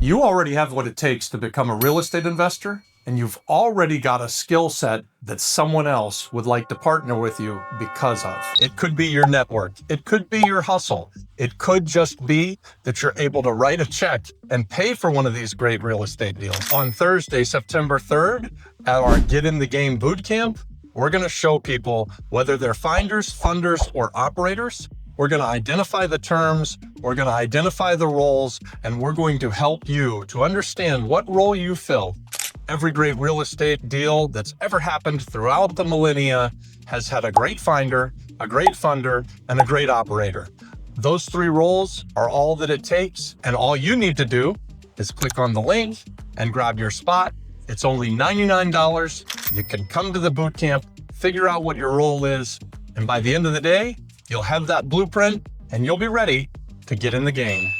You already have what it takes to become a real estate investor, and you've already got a skill set that someone else would like to partner with you because of. It could be your network. It could be your hustle. It could just be that you're able to write a check and pay for one of these great real estate deals. On Thursday, September 3rd, at our Get in the Game Bootcamp, we're going to show people whether they're finders, funders, or operators. We're going to identify the terms, we're going to identify the roles, and we're going to help you to understand what role you fill. Every great real estate deal that's ever happened throughout the millennia has had a great finder, a great funder, and a great operator. Those three roles are all that it takes, and all you need to do is click on the link and grab your spot. It's only $99. You can come to the bootcamp, figure out what your role is, and by the end of the day, you'll have that blueprint and you'll be ready to get in the game.